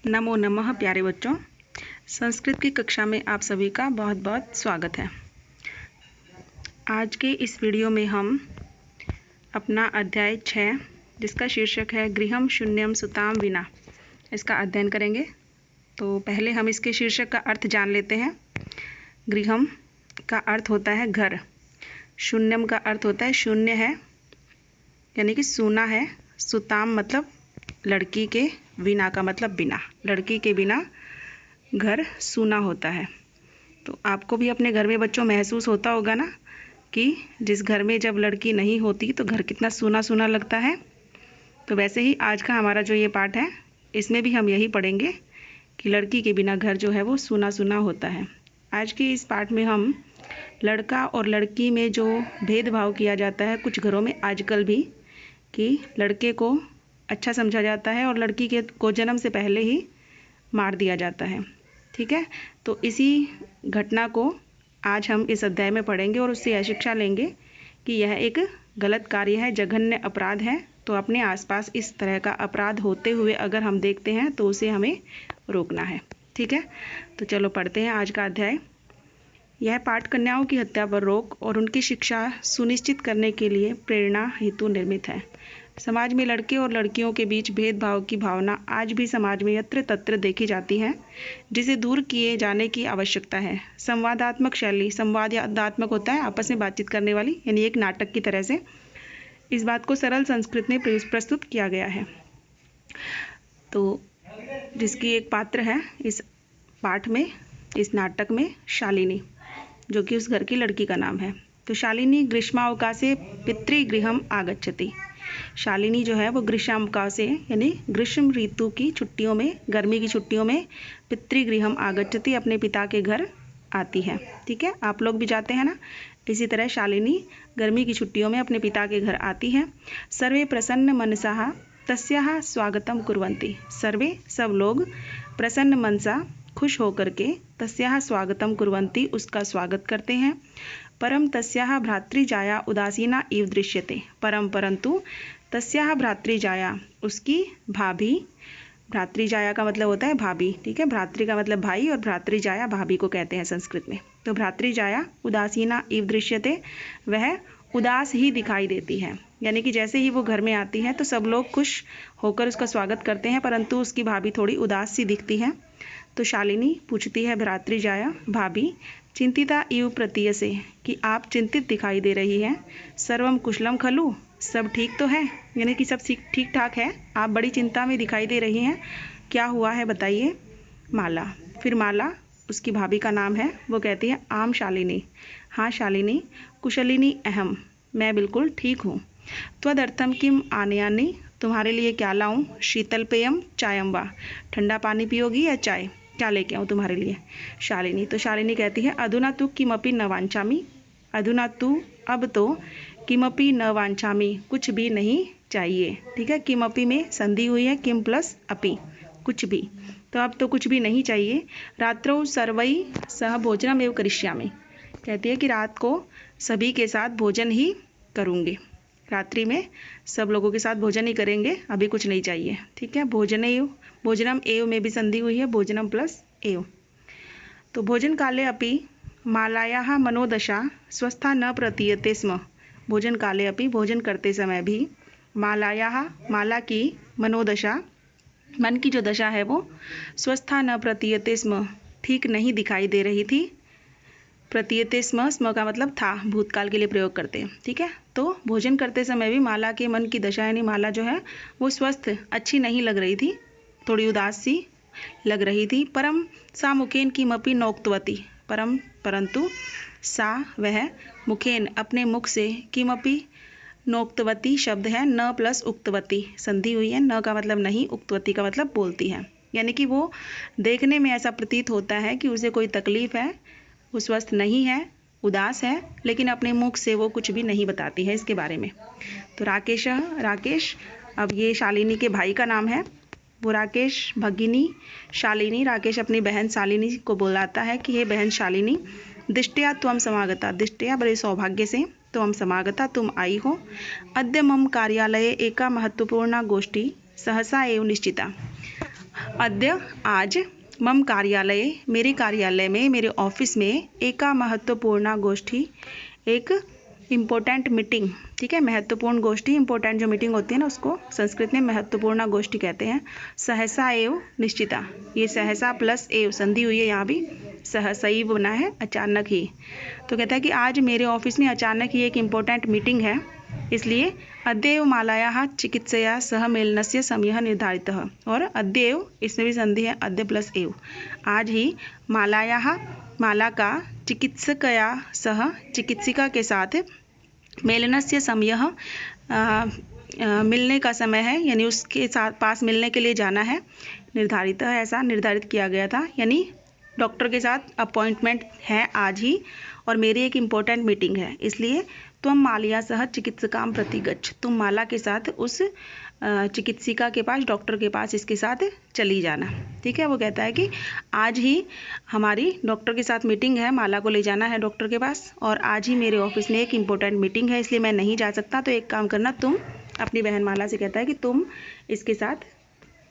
नमो नमः प्यारे बच्चों। संस्कृत की कक्षा में आप सभी का बहुत बहुत स्वागत है। आज के इस वीडियो में हम अपना अध्याय 6 जिसका शीर्षक है गृहम शून्यम सुताम विना, इसका अध्ययन करेंगे। तो पहले हम इसके शीर्षक का अर्थ जान लेते हैं। गृहम का अर्थ होता है घर, शून्यम का अर्थ होता है शून्य है यानी कि सूना है, सुताम मतलब लड़की के, विना का मतलब बिना, लड़की के बिना घर सूना होता है। तो आपको भी अपने घर में बच्चों महसूस होता होगा ना कि जिस घर में जब लड़की नहीं होती तो घर कितना सूना सूना लगता है। तो वैसे ही आज का हमारा जो ये पाठ है इसमें भी हम यही पढ़ेंगे कि लड़की के बिना घर जो है वो सूना सूना होता है। आज के इस पाठ में हम लड़का और लड़की में जो भेदभाव किया जाता है कुछ घरों में आजकल भी, कि लड़के को अच्छा समझा जाता है और लड़की के को जन्म से पहले ही मार दिया जाता है। ठीक है, तो इसी घटना को आज हम इस अध्याय में पढ़ेंगे और उससे यह शिक्षा लेंगे कि यह एक गलत कार्य है, जघन्य अपराध है। तो अपने आसपास इस तरह का अपराध होते हुए अगर हम देखते हैं तो उसे हमें रोकना है। ठीक है, तो चलो पढ़ते हैं आज का अध्याय। यह पाठ कन्याओं की हत्या पर रोक और उनकी शिक्षा सुनिश्चित करने के लिए प्रेरणा हेतु निर्मित है। समाज में लड़के और लड़कियों के बीच भेदभाव की भावना आज भी समाज में यत्र तत्र देखी जाती है, जिसे दूर किए जाने की आवश्यकता है। संवादात्मक शैली, संवादात्मक होता है आपस में बातचीत करने वाली, यानी एक नाटक की तरह से इस बात को सरल संस्कृत में प्रस्तुत किया गया है। तो जिसकी एक पात्र है इस पाठ में, इस नाटक में, शालिनी, जो कि उस घर की लड़की का नाम है। तो शालिनी ग्रीष्मावकाशे पितृगृहम आगच्छति। शालिनी जो है वो ग्रीष्मावकाशे यानी ग्रीष्म ऋतु की छुट्टियों में, गर्मी की छुट्टियों में पितृगृहम आगच्छति, अपने पिता के घर आती है। ठीक है, आप लोग भी जाते हैं ना, इसी तरह शालिनी गर्मी की छुट्टियों में अपने पिता के घर आती है। सर्वे प्रसन्न मनसा तस्याः स्वागतम कुर्वन्ति। सर्वे सब लोग प्रसन्न मनसा खुश होकर के तस्याः स्वागतम कुर्वन्ति उसका स्वागत करते हैं। परम तस्याः भ्रातृजाया उदासीना इव दृश्यते। परम परंतु तस्याः भ्रातृजाया उसकी भाभी, भ्रातृजाया का मतलब होता है भाभी। ठीक है, भ्रातृ का मतलब भाई और भ्रातृजाया भाभी को कहते हैं संस्कृत में। तो भ्रातृजाया उदासीना इव दृश्यते, वह उदास ही दिखाई देती है, यानी कि जैसे ही वो घर में आती है तो सब लोग खुश होकर उसका स्वागत करते हैं, परंतु उसकी भाभी थोड़ी उदास सी दिखती है। तो शालिनी पूछती है भ्रातृजाया, भाभी चिंतिता इव प्रतीयसे, कि आप चिंतित दिखाई दे रही हैं। सर्वम कुशलम खलु, सब ठीक तो है, यानी कि सब ठीक ठाक है, आप बड़ी चिंता में दिखाई दे रही हैं, क्या हुआ है बताइए। माला, फिर माला उसकी भाभी का नाम है, वो कहती है आम शालिनी, हाँ शालिनी, कुशलिनी अहम, मैं बिल्कुल ठीक हूँ। त्वदर्थम किम आनयानि, तुम्हारे लिए क्या लाऊं। शीतल पेयम चायम वा, ठंडा पानी पियोगी या चाय, क्या लेके आऊँ तुम्हारे लिए। शालिनी, तो शालिनी कहती है अधुना तु किमपि न वांछामि, अधुना तु अब तो, किमपि न वांछामि कुछ भी नहीं चाहिए। ठीक है, किमपि में संधि हुई है, किम प्लस अपि, कुछ भी, तो अब तो कुछ भी नहीं चाहिए। रात्रौ सर्वै सह भोजनम एव करिष्यामि, कहती है कि रात को सभी के साथ भोजन ही करूँगी, रात्रि में सब लोगों के साथ भोजन ही करेंगे, अभी कुछ नहीं चाहिए। ठीक है, भोजन एव, भोजनम एव में भी संधि हुई है, भोजनम प्लस एव। तो भोजन काले अपि मालायाः मनोदशा स्वस्था न प्रतीयते स्म। भोजन काले अपि, भोजन करते समय भी, मालायाः, माला की, मनोदशा मन की जो दशा है वो, स्वस्था न प्रतीयते स्म, ठीक नहीं दिखाई दे रही थी। प्रतीयते स्म, स्म का मतलब था, भूतकाल के लिए प्रयोग करते हैं। ठीक है, तो भोजन करते समय भी माला के मन की दशा यानी माला जो है वो स्वस्थ, अच्छी नहीं लग रही थी, थोड़ी उदास सी लग रही थी। परम सा मुखेन किमपि नोक्तवती, परम परंतु, सा वह, मुखेन अपने मुख से, किमपि नोक्तवती शब्द है, न प्लस उक्तवती संधि हुई है, न का मतलब नहीं, उक्तवती का मतलब बोलती है, यानी कि वो देखने में ऐसा प्रतीत होता है कि उसे कोई तकलीफ है, वो स्वस्थ नहीं है, उदास है, लेकिन अपने मुख से वो कुछ भी नहीं बताती है इसके बारे में। तो राकेश, राकेश, अब ये शालिनी के भाई का नाम है, वो राकेश भगिनी शालिनी, राकेश अपनी बहन शालिनी को बुलाता है कि हे बहन शालिनी, दिष्टया त्वम समागता, दिष्टया बड़े सौभाग्य से, त्वम समागता तुम आई हो। अद्य मम कार्यालये एका महत्वपूर्णा गोष्ठी सहसा एव निश्चिता, अद्य आज मम कार्यालये मेरे कार्यालय में मेरे ऑफिस में एका महत्वपूर्ण गोष्ठी एक इम्पोर्टेंट मीटिंग, ठीक है, महत्वपूर्ण गोष्ठी, इम्पोर्टेंट जो मीटिंग होती है ना उसको संस्कृत में महत्वपूर्ण गोष्ठी कहते हैं। सहसा एव निश्चिता, ये सहसा प्लस एव संधि हुई है, यहाँ भी सहसा ही बना है, अचानक ही। तो कहता है कि आज मेरे ऑफिस में अचानक ही एक इम्पोर्टेंट मीटिंग है, इसलिए अद्यैव मालायाः चिकित्सया सह मेलनस्य समयः निर्धारितः। और अद्यैव इसमें भी संधि है, अद्य प्लस एव। आज ही मालायाः, माला का, चिकित्सकया सह, चिकित्सिका के साथ, मेलनस्य समयः मिलने का समय है, यानी उसके साथ पास मिलने के लिए जाना है, निर्धारित है, ऐसा निर्धारित किया गया था, यानी डॉक्टर के साथ अपॉइंटमेंट है आज ही और मेरी एक इम्पोर्टेंट मीटिंग है, इसलिए तुम मालिया सह चिकित्सकाम प्रति गच्छ, तुम माला के साथ उस चिकित्सिका के पास, डॉक्टर के पास इसके साथ चली जाना। ठीक है, वो कहता है कि आज ही हमारी डॉक्टर के साथ मीटिंग है, माला को ले जाना है डॉक्टर के पास, और आज ही मेरे ऑफिस में एक इम्पोर्टेंट मीटिंग है, इसलिए मैं नहीं जा सकता। तो एक काम करना, तुम अपनी बहन माला से कहता है कि तुम इसके साथ,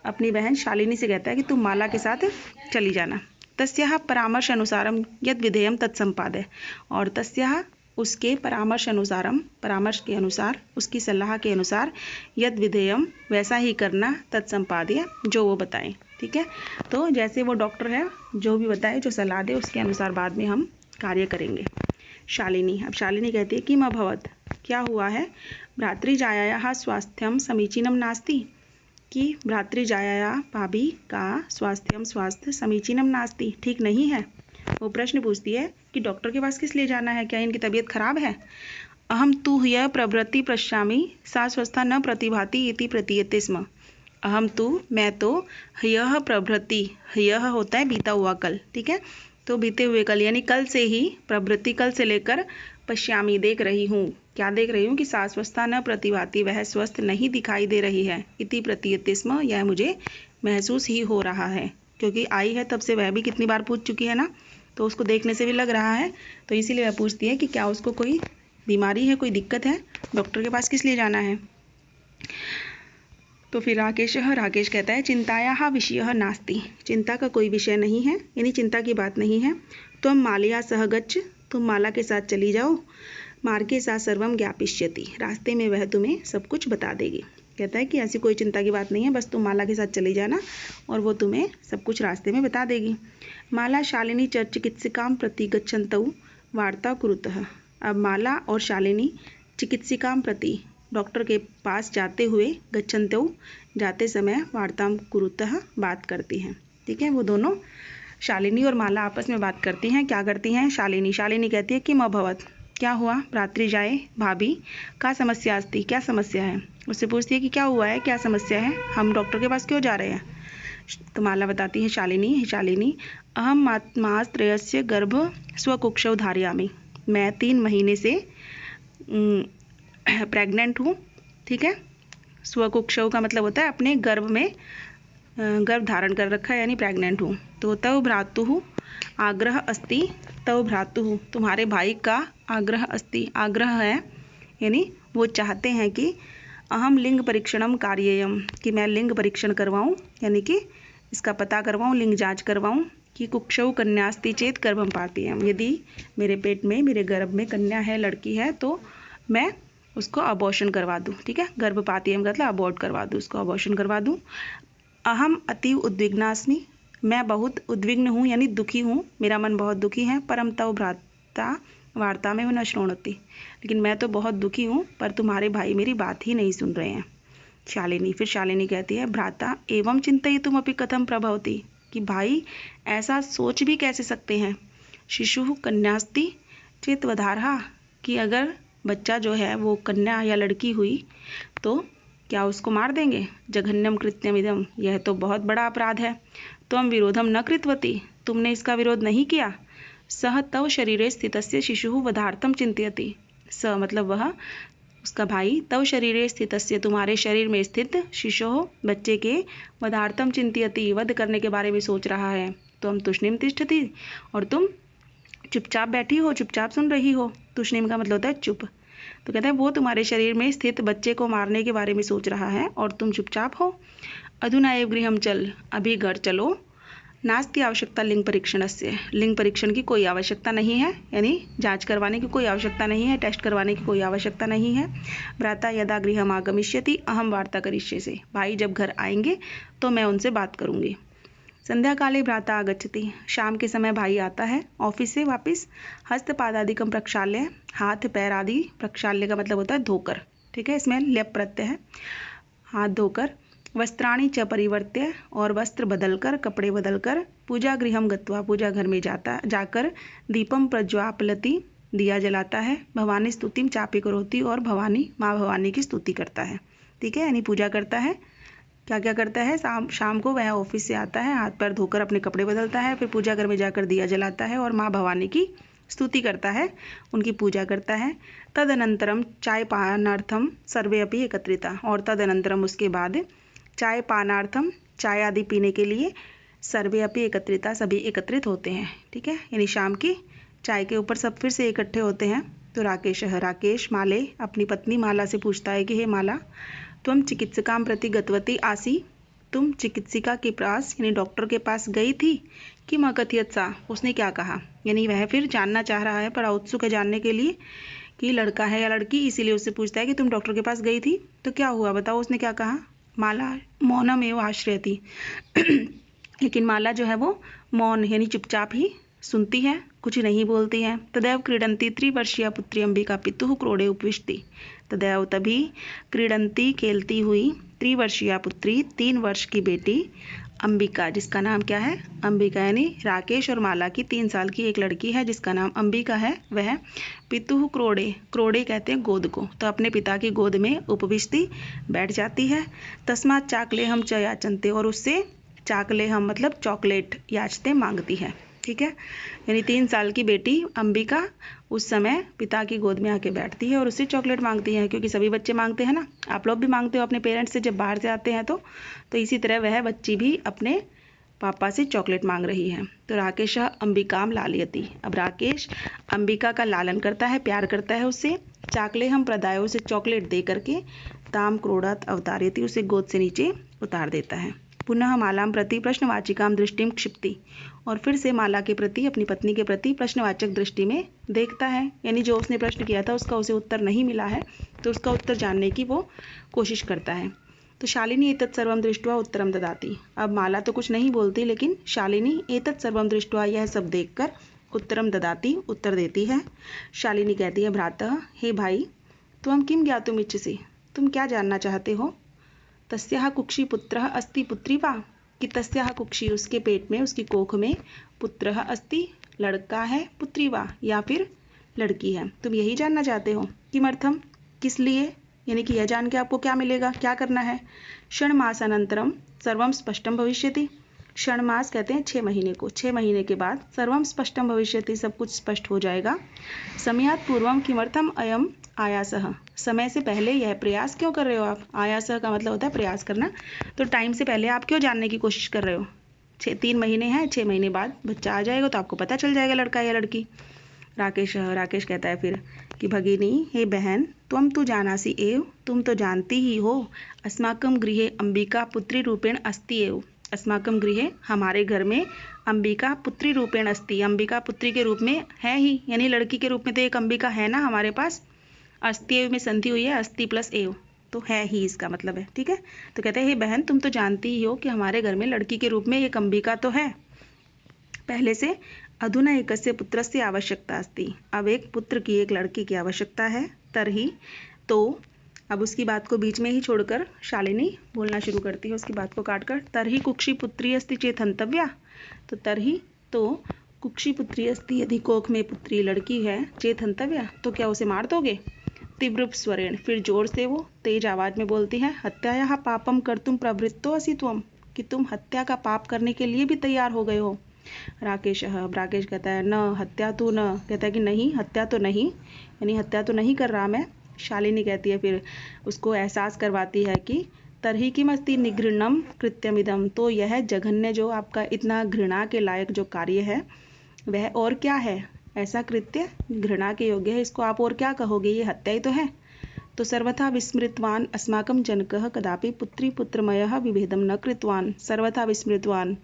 अपनी बहन शालिनी से कहता है कि तुम माला के साथ चली जाना। तस्याः परामर्श अनुसारम यद विधेयम तत्संपादय, और तस्याः उसके परामर्श अनुसारम, परामर्श के अनुसार, उसकी सलाह के अनुसार, यद विधेयम वैसा ही करना, तत्संपादय जो वो बताएं। ठीक है, तो जैसे वो डॉक्टर है जो भी बताए, जो सलाह दे, उसके अनुसार बाद में हम कार्य करेंगे। शालिनी, अब शालिनी कहती है कि किम अभवत्, क्या हुआ है, भ्रातृजायायाः स्वास्थ्यम समीचीनम नास्ति, कि भ्रातृजायाया, भाभी का, स्वास्थ्य समीचीनम नास्ति, ठीक नहीं है। वो प्रश्न पूछती है कि डॉक्टर के पास किस लिए जाना है, क्या इनकी तबीयत खराब है। अहम तु ह्यः प्रभृति पश्यामि सा स्वस्था न प्रतिभाति इति प्रतीयते स्म। अहम तु, मैं तो, ह्यः प्रभृति, ह्यः होता है बीता हुआ कल, ठीक है, तो बीते हुए कल यानी कल से ही, प्रभृति कल से लेकर, पश्यामी देख रही हूँ, क्या देख रही हूँ कि सा स्वस्था न प्रतिभाति, वह स्वस्थ नहीं दिखाई दे रही है, इति प्रतीयते स्म, यह मुझे महसूस ही हो रहा है, क्योंकि आई है तब से वह भी कितनी बार पूछ चुकी है ना, तो उसको देखने से भी लग रहा है, तो इसीलिए वह पूछती है कि क्या उसको कोई बीमारी है, कोई दिक्कत है, डॉक्टर के पास किस लिए जाना है। तो फिर राकेश कहता है चिंतायाः विषयः नास्ति, चिंता का कोई विषय नहीं है, यानी चिंता की बात नहीं है। तुम मालया सह गच्छ, तुम माला के साथ चली जाओ, मार्गे सा सर्वम ज्ञापयिष्यति, रास्ते में वह तुम्हें सब कुछ बता देगी। कहता है कि ऐसी कोई चिंता की बात नहीं है, बस तुम माला के साथ चली जाना और वो तुम्हें सब कुछ रास्ते में बता देगी। माला शालिनी च चिकित्सिकां प्रति गच्छन्तौ वार्ता कुरुतः, अब माला और शालिनी चिकित्सिकां प्रति, डॉक्टर के पास जाते हुए, गच्छन्तौ जाते समय, वार्तां कुरुतः बात करती हैं। ठीक है, वो दोनों शालिनी और माला आपस में बात करती हैं। क्या करती हैं, शालिनी कहती है किम अभवत्, क्या हुआ, भ्रातृजाए, भाभी का समस्या अस्ति, क्या समस्या है, उससे पूछती है कि क्या हुआ है, क्या समस्या है, हम डॉक्टर के पास क्यों जा रहे हैं। तो माला बताती है शालिनी अहम मासत्रयस्य गर्भ स्वकुक्षौ धारयामि, मैं 3 महीने से प्रेग्नेंट हूँ। ठीक है, स्वकुक्षौ का मतलब होता है अपने गर्भ में, गर्भ धारण कर रखा है, यानी प्रेग्नेंट हूँ। तो तव भ्रातुः आग्रह अस्ति, तव भ्रातुः तुम्हारे भाई का, आग्रह अस्ति, आग्रह है यानी वो चाहते हैं कि अहम लिंग परीक्षणम कार्ययम, कि मैं लिंग परीक्षण करवाऊँ, यानी कि इसका पता करवाऊँ, लिंग जांच करवाऊँ, कि कुक्षौ कन्यास्ति चेत गर्भम पातीयम, यदि मेरे पेट में, मेरे गर्भ में कन्या है, लड़की है, तो मैं उसको अबॉर्शन करवा दूँ। ठीक है, गर्भपातीयम का मतलब अबॉर्ट करवा दूँ, उसको अबॉर्शन करवा दूँ। अहम अतीव उद्विग्नास्मि, मैं बहुत उद्विग्न हूँ, यानी दुखी हूँ, मेरा मन बहुत दुखी है। परम तव भ्राता वार्ता में न श्रोणति, लेकिन मैं तो बहुत दुखी हूँ, पर तुम्हारे भाई मेरी बात ही नहीं सुन रहे हैं। फिर शालिनी कहती है भ्राता एवं चिंतयितुमपि कथम प्रभवति, कि भाई ऐसा सोच भी कैसे सकते हैं। शिशु कन्यास्ति चेत वधारहा, कि अगर बच्चा जो है वो कन्या या लड़की हुई तो क्या उसको मार देंगे। जघन्यम कृत्यम इदम, यह तो बहुत बड़ा अपराध है। त्वं विरोधम न कृतवती, तुमने इसका विरोध नहीं किया। सह तव शरीरे स्थितस्य शिशुः वधार्थम चिंतयति, स मतलब वह, उसका भाई, तव शरीरे स्थितस्य तुम्हारे शरीर में स्थित, शिशुः बच्चे के, वधार्थम चिंतयति वध करने के बारे में सोच रहा है। त्वं तुष्णीम तिष्ठति, और तुम चुपचाप बैठी हो, चुपचाप सुन रही हो। तुष्णीम का मतलब होता है चुप। तो कहता है वो तुम्हारे शरीर में स्थित बच्चे को मारने के बारे में सोच रहा है और तुम चुपचाप हो। अधुना एव गृहम चल, अभी घर चलो। नास्ति आवश्यकता लिंग परीक्षणस्य, लिंग परीक्षण की कोई आवश्यकता नहीं है, यानी जांच करवाने की कोई आवश्यकता नहीं है, टेस्ट करवाने की कोई आवश्यकता नहीं है। भ्राता यदा गृहम आगमिष्यति अहम वार्ता करिष्यसे, भाई जब घर आएंगे तो मैं उनसे बात करूंगी। संध्या काले भ्राता आगच्छति, शाम के समय भाई आता है ऑफिस से वापस। हस्तपादादिकम प्रक्षाल्य, हाथ पैर आदि, प्रक्षाल्य का मतलब होता है धोकर, ठीक है, इसमें ल्यप प्रत्यय है, हाथ धोकर। वस्त्राणि च परिवर्त्य, और वस्त्र बदलकर, कपड़े बदलकर। पूजा गृहम गत्वा, पूजा घर में जाकर। दीपम प्रज्वापलति, दिया जलाता है। भवानी स्तुतिम चापी करोति, और भवानी माँ भवानी की स्तुति करता है, ठीक है, यानी पूजा करता है। क्या क्या करता है, शाम को वह ऑफिस से आता है, हाथ पैर धोकर अपने कपड़े बदलता है, फिर पूजा घर में जाकर दिया जलाता है और माँ भवानी की स्तुति करता है, उनकी पूजा करता है। तदनंतरम चाय पानार्थम सर्वे अपि एकत्रिता, और तदनंतरम उसके बाद चाय पानार्थम, चाय आदि पीने के लिए, सर्वे अपि एकत्रिता, सभी एकत्रित होते हैं, ठीक है, यानी शाम की चाय के ऊपर सब फिर से इकट्ठे होते हैं। तो राकेश माले अपनी पत्नी माला से पूछता है कि हे माला, तुम चिकित्सकां प्रति गतवती आसी, तुम चिकित्सिका के पास यानी डॉक्टर के पास गई थी कि मकथियत सा, उसने क्या कहा, यानी वह फिर जानना चाह रहा है, बड़ा उत्सुक है जानने के लिए कि लड़का है या लड़की, इसीलिए उससे पूछता है कि तुम डॉक्टर के पास गई थी तो क्या हुआ, बताओ उसने क्या कहा। माला मौनम एव आश्रयति, लेकिन माला जो है वो मौन यानी चुपचाप ही सुनती है, कुछ नहीं बोलती है। तदैव क्रीडंती 3 वर्षीय पुत्री अंबिका पितुः क्रोड़े उपविष्टि, तदैव तभी क्रीडंती खेलती हुई 3 वर्षीय पुत्री 3 वर्ष की बेटी अंबिका, जिसका नाम क्या है, अंबिका, यानी राकेश और माला की 3 साल की एक लड़की है जिसका नाम अंबिका है, वह पितुः क्रोड़े, क्रोड़े कहते हैं गोद को, तो अपने पिता की गोद में उपविष्टि बैठ जाती है। तस्मात् चाकले हम च याचनते, और उससे चाकले हम मतलब चॉकलेट याचते मांगती है, ठीक है, यानी 3 साल की बेटी अंबिका उस समय पिता की गोद में आके बैठती है और उससे चॉकलेट मांगती है, क्योंकि सभी बच्चे मांगते हैं ना, आप लोग भी मांगते हो अपने पेरेंट्स से जब बाहर से आते हैं तो इसी तरह वह बच्ची भी अपने पापा से चॉकलेट मांग रही है। तो राकेश अंबिकाम लालयति, अब राकेश अंबिका का लालन करता है, प्यार करता है उससे। चाकले हम प्रदाय, उसे चॉकलेट दे करके ताम क्रोड़ात अवतारयति, उसे गोद से नीचे उतार देता है। पुनः मालाम प्रति प्रश्नवाचिकाम दृष्टिम क्षिप्ति, और फिर से माला के प्रति, अपनी पत्नी के प्रति प्रश्नवाचक दृष्टि में देखता है, यानी जो उसने प्रश्न किया था उसका उसे उत्तर नहीं मिला है तो उसका उत्तर जानने की वो कोशिश करता है। तो शालिनी एतत् सर्वम दृष्ट्वा उत्तरम ददाति, अब माला तो कुछ नहीं बोलती, लेकिन शालिनी एतत् सर्वम दृष्ट्वा, यह सब देखकर उत्तरम ददाति, उत्तर देती है। शालिनी कहती है, भ्रातः, हे भाई, त्वं किं ज्ञातुम् इच्छसि, तुम क्या जानना चाहते हो। तस्याः कुक्षी पुत्रः अस्ति पुत्री वा, कि तस्याः कुक्षी, उसके पेट में, उसकी कोख में, पुत्रः अस्ति, लड़का है, पुत्री वा, या फिर लड़की है, तुम यही जानना चाहते हो। किमर्थम, किस लिए, यानी कि यह जान के आपको क्या मिलेगा, क्या करना है। षण्मासानंतरम सर्वम स्पष्टम भविष्यति, षण्मास कहते हैं 6 महीने को, 6 महीने के बाद सर्वम स्पष्टम भविष्यति, सब कुछ स्पष्ट हो जाएगा। समयात् पूर्वम किमर्थम अयम आयासः, समय से पहले यह प्रयास क्यों कर रहे हो आप। आयासः का मतलब होता है प्रयास करना, तो टाइम से पहले आप क्यों जानने की कोशिश कर रहे हो। 3 महीने हैं, 6 महीने बाद बच्चा आ जाएगा तो आपको पता चल जाएगा लड़का या लड़की। राकेश कहता है फिर कि भगिनी, हे बहन, त्वं तु जानासि एव, तुम तो जानती ही हो, अस्माकं गृहे अंबिका पुत्री रूपेण अस्ति एव, अस्माकं गृहे, हमारे घर में, अंबिका पुत्री रूपेण अस्ति, अंबिका पुत्री के रूप में है ही, यानी लड़की के रूप में तो एक अंबिका है ना हमारे पास। अस्ति एव में संधि हुई है, अस्ति प्लस एव, तो है ही इसका मतलब है, ठीक है। तो कहते हैं, हे बहन, तुम तो जानती ही हो कि हमारे घर में लड़की के रूप में एक अंबिका तो है पहले से। अधुना एकस्य पुत्रस्य आवश्यकता अस्ति, अब एक पुत्र की, एक लड़की की आवश्यकता है। तरही, तो अब उसकी बात को बीच में ही छोड़कर शालिनी बोलना शुरू करती है, उसकी बात को काटकर। तरही कुक्षी पुत्री अस्ति चेत हंतव्या, तो तरही, तो कुक्षी पुत्री अस्ति, यदि कोख में पुत्री लड़की है, चेत हंतव्या, तो क्या उसे मार दोगे। तीव्र स्वरेण, फिर जोर से वो तेज आवाज में बोलती है, हत्यायाः पापम कर्तुम प्रवृत्तो असि त्वं, कि तुम हत्या का पाप करने के लिए भी तैयार हो गए हो। राकेश कहता है, न हत्या तो न, कहता है कि नहीं, हत्या तो नहीं, यानी हत्या तो नहीं कर रहा मैं। शालिनी कहती है, फिर उसको एहसास करवाती है कि तरही किमस्ति निघृणम कृत्यमिदम, तो यह जघन्य, जो आपका इतना घृणा के लायक जो कार्य है वह और क्या है, ऐसा कृत्य घृणा के योग्य है, इसको आप और क्या कहोगे, ये हत्या ही तो है। तो सर्वथा विस्मृतवान अस्माकं जनकः कदापि पुत्री पुत्रमयः विभेदम न कृतवान। सर्वथा विस्मृतवान,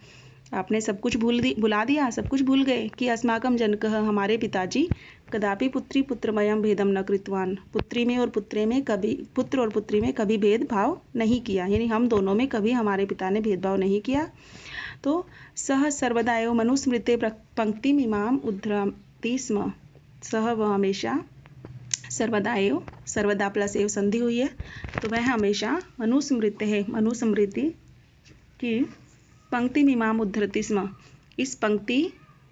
आपने सब कुछ भुला दिया, सब कुछ भूल गए कि अस्माकं जनकः हमारे पिताजी कदापि पुत्री पुत्रमयम भेदम न कृतवान, पुत्री में और पुत्रे में कभी, पुत्र और पुत्री में कभी भेदभाव नहीं किया, यानी हम दोनों में कभी हमारे पिता ने भेदभाव नहीं किया। तो सह सर्वदा एव मनुस्मृते पंक्ति इमाम उद्धरति स्म। सह वह हमेशा, सर्वदा एव, सर्वदा प्लस एव संधि हुई है, तो वह हमेशा मनुस्मृति है, मनुस्मृति की पंक्ति इमाम उद्धरति स्म, इस पंक्ति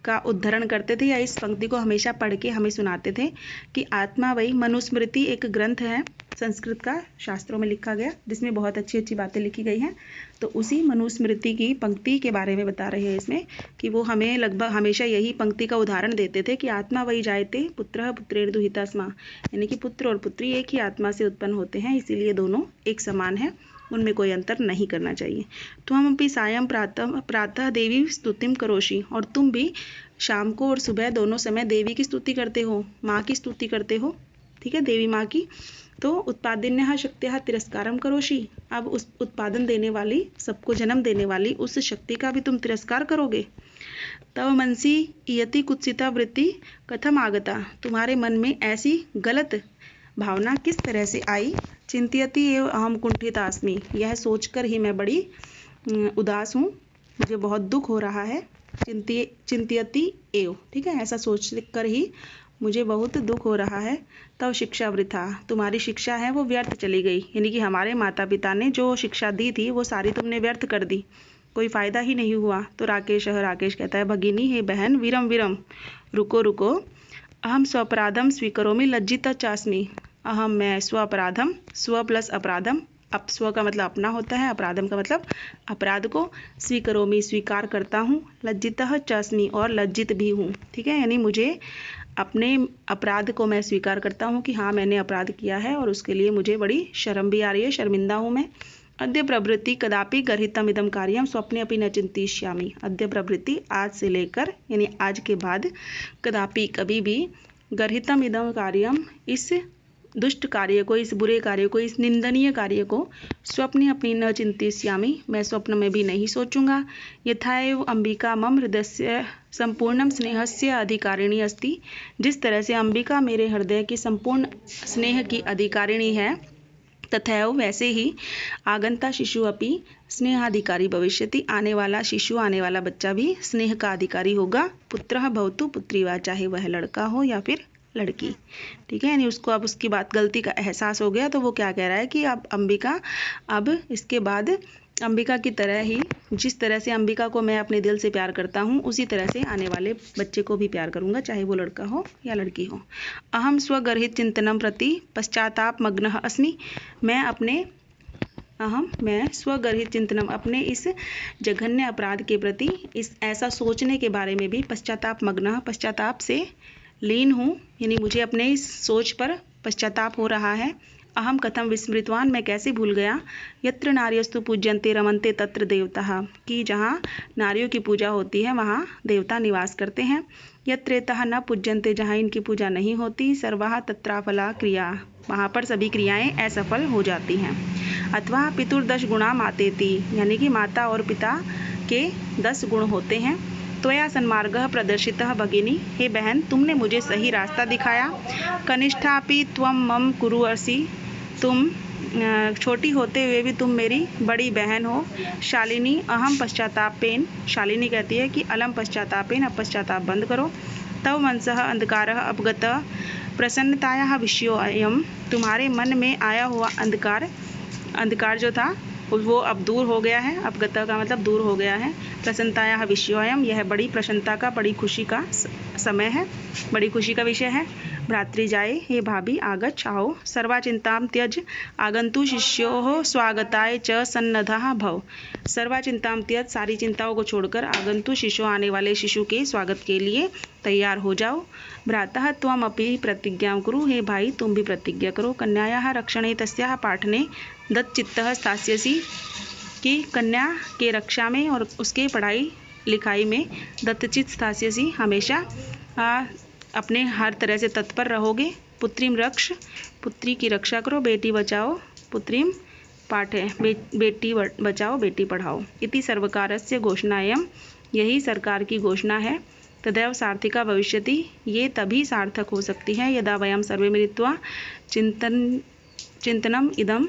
का उद्धरण करते थे या इस पंक्ति को हमेशा पढ़ के हमें सुनाते थे कि आत्मा वही। मनुस्मृति एक ग्रंथ है संस्कृत का, शास्त्रों में लिखा गया, जिसमें बहुत अच्छी अच्छी बातें लिखी गई हैं। तो उसी मनुस्मृति की पंक्ति के बारे में बता रहे हैं इसमें कि वो हमें लगभग हमेशा यही पंक्ति का उदाहरण देते थे कि आत्मा वही जायते पुत्रः पुत्रेण दुहिता स्म, यानी कि पुत्र और पुत्री एक ही आत्मा से उत्पन्न होते हैं, इसीलिए दोनों एक समान है, उनमें कोई अंतर नहीं करना चाहिए। तो हम अपनी सायं प्रातः देवी स्तुतिम करोषि, और तुम भी शाम को और सुबह दोनों समय देवी की स्तुति करते हो, माँ की स्तुति करते हो, ठीक है, देवी माँ की। तो उत्पादिन्यः शक्त्यः तिरस्कारम करोषि, अब उस उत्पादन देने वाली, सबको जन्म देने वाली उस शक्ति का भी तुम तिरस्कार करोगे। तव मनसी इयति कुत्सिता वृत्ति कथम आगता, तुम्हारे मन में ऐसी गलत भावना किस तरह से आई। चिंत्यति एव अहम कुंठिता अस्मि, यह सोचकर ही मैं बड़ी उदास हूँ, मुझे बहुत दुख हो रहा है। चिंत्यति एव, ठीक है, ऐसा सोच कर ही मुझे बहुत दुख हो रहा है। तब शिक्षा वृथा, तुम्हारी शिक्षा है वो व्यर्थ चली गई, यानी कि हमारे माता पिता ने जो शिक्षा दी थी वो सारी तुमने व्यर्थ कर दी, कोई फ़ायदा ही नहीं हुआ। तो राकेश कहता है भगिनी, हे बहन, विरम विरम, रुको रुको, अहम स्वपराधम स्वीकरोमि लज्जिता चास्मि, अहम मैं, स्वपराधम, स्व प्लस अपराधम, अब स्व का मतलब अपना होता है, अपराधम का मतलब अपराध को, स्वीकरोमि स्वीकार करता हूँ, लज्जितः चास्मि और लज्जित भी हूँ, ठीक है, यानी मुझे अपने अपराध को मैं स्वीकार करता हूँ कि हाँ मैंने अपराध किया है और उसके लिए मुझे बड़ी शर्म भी आ रही है, शर्मिंदा हूँ मैं। अद्य प्रभृति कदापि गर्हितम इदम कार्यम स्वप्ने अपि न चिंतिष्यामि, अद्य प्रभृति आज से लेकर, यानी आज के बाद, कदापि कभी भी, गर्हितम इदम कार्यम इस दुष्ट कार्य को, इस बुरे कार्य को, इस निंदनीय कार्य को, स्वप्ने अपनी न चिंतिष्यामि, मैं स्वप्न में भी नहीं सोचूंगा। यथाएव अंबिका मम हृदय संपूर्णम स्नेहस्य अधिकारिणी अस्ति, जिस तरह से अंबिका मेरे हृदय की संपूर्ण स्नेह की अधिकारिणी है, तथैव वैसे ही आगंता शिशु अपि स्नेहाधिकारी भविष्यति, आने वाला शिशु, आने वाला बच्चा भी स्नेह का अधिकारी होगा। पुत्रः भवतु पुत्री वा, चाहे वह लड़का हो या फिर लड़की, ठीक है, यानी उसको अब उसकी बात गलती का एहसास हो गया, तो वो क्या कह रहा है कि अब अंबिका, अब इसके बाद अंबिका की तरह ही, जिस तरह से अंबिका को मैं अपने दिल से प्यार करता हूँ, उसी तरह से आने वाले बच्चे को भी प्यार करूँगा, चाहे वो लड़का हो या लड़की हो। अहम स्वगर्हित चिंतनम प्रति पश्चाताप मग्नः अस्मि, मैं स्वगर्हित चिंतनम, अपने इस जघन्य अपराध के प्रति, इस ऐसा सोचने के बारे में भी पश्चाताप मग्न, पश्चाताप से लीन हूँ, यानी मुझे अपने इस सोच पर पश्चाताप हो रहा है। अहम कथम विस्मृतवान, मैं कैसे भूल गया। यत्र नार्यस्तु पूज्यन्ते रमन्ते तत्र देवताः, कि जहाँ नारियों की पूजा होती है वहाँ देवता निवास करते हैं। यत्रेतः न पूज्यन्ते, जहाँ इनकी पूजा नहीं होती, सर्वाः तत्राफला क्रिया, वहाँ पर सभी क्रियाएं असफल हो जाती हैं। अथवा पितुर्दश गुणा मातेति, यानी कि माता और पिता के 10 गुण होते हैं। त्वया सन्मार्गः प्रदर्शितः भगिनी, हे बहन, तुमने मुझे सही रास्ता दिखाया। कनिष्ठापि त्वं मम कुरुअसि, तुम छोटी होते हुए भी तुम मेरी बड़ी बहन हो। शालिनी अहम पश्चातापेन, शालिनी कहती है कि अलम पश्चातापेन, अब पश्चाताप बंद करो। तव मनसः अंधकारः अपगतः प्रसन्नतायाः विषयो अयम्, तुम्हारे मन में आया हुआ अंधकार जो था वो अब दूर हो गया है, अपगतः का मतलब दूर हो गया है। प्रसन्नतायाः विषयोऽयम्, यह बड़ी प्रसन्नता का, बड़ी खुशी का समय है, बड़ी खुशी का विषय है। भ्रातृजाये, हे भाभी, आगच्छ, आओ। सर्वा चिंतां त्यज आगंतु शिष्योः स्वागताय च सन्नद्धः भव, सर्वा चिंतां त्यज, सारी चिंताओं को छोड़कर, आगंतु शिशु, आने वाले शिशु के स्वागत के लिए तैयार हो जाओ। भ्रातः त्वम् अपि प्रतिज्ञां कुरु, हे भाई तुम भी प्रतिज्ञा करो। कन्यायाः रक्षणे तस्याः पाठने दत्तचित्तः स्थास्यसि, कि कन्या के रक्षा में और उसके पढ़ाई लिखाई में दत्तचित्त स्थास्यसि, हमेशा अपने हर तरह से तत्पर रहोगे। पुत्रीम रक्ष, पुत्री की रक्षा करो। बेटी बचाओ पुत्रीम पाठे, बेटी बचाओ बेटी पढ़ाओ। इति सर्वकारस्य घोषणायं, यही सरकार की घोषणा है। तदैव सार्थिका भविष्यति, ये तभी सार्थक हो सकती है। यदा वयं सर्वे मिलित्वा चिंतनम इदम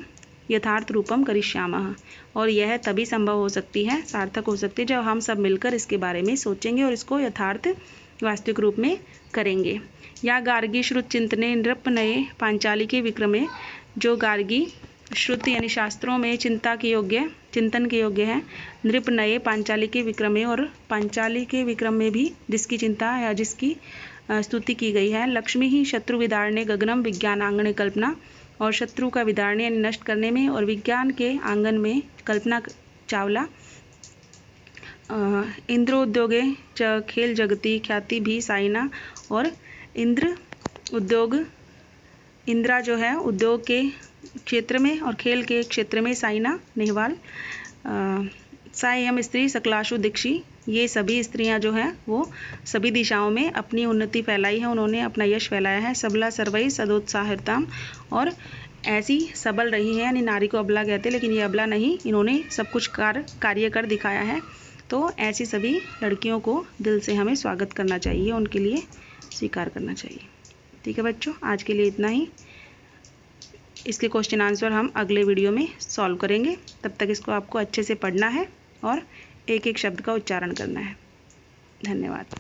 यथार्थ रूपम करिष्यामः, और यह तभी संभव हो सकती है, सार्थक हो सकती है, जब हम सब मिलकर इसके बारे में सोचेंगे और इसको यथार्थ वास्तविक रूप में करेंगे। या गार्गी श्रुत चिंतने नृपनये पांचाली के विक्रमे, जो गार्गी श्रुत यानी शास्त्रों में चिंतन के योग्य है। नृपनये पांचाली के विक्रमे, और पांचाली के विक्रम में भी जिसकी चिंता या जिसकी स्तुति की गई है। लक्ष्मी ही शत्रु विदारणे गगनम विज्ञान आंगणे कल्पना, और शत्रु का विदारणे यानी नष्ट करने में और विज्ञान के आंगन में कल्पना चावला। इंद्रोद्योगे च खेल जगती ख्याति भी साइना, और इंद्रा जो है उद्योग के क्षेत्र में और खेल के क्षेत्र में साइना नेहवाल। सायम स्त्री सकलाशु दीक्षी, ये सभी स्त्रियां जो हैं वो सभी दिशाओं में अपनी उन्नति फैलाई है, उन्होंने अपना यश फैलाया है। सबला सर्वई सदोत्साहिताम, और ऐसी सबल रही है, यानी नारी को अबला कहते हैं, लेकिन ये अबला नहीं, इन्होंने सब कुछ कार्य कर दिखाया है। तो ऐसी सभी लड़कियों को दिल से हमें स्वागत करना चाहिए, उनके लिए स्वीकार करना चाहिए। ठीक है बच्चों, आज के लिए इतना ही। इसके क्वेश्चन आंसर हम अगले वीडियो में सॉल्व करेंगे। तब तक इसको आपको अच्छे से पढ़ना है और एक एक शब्द का उच्चारण करना है। धन्यवाद।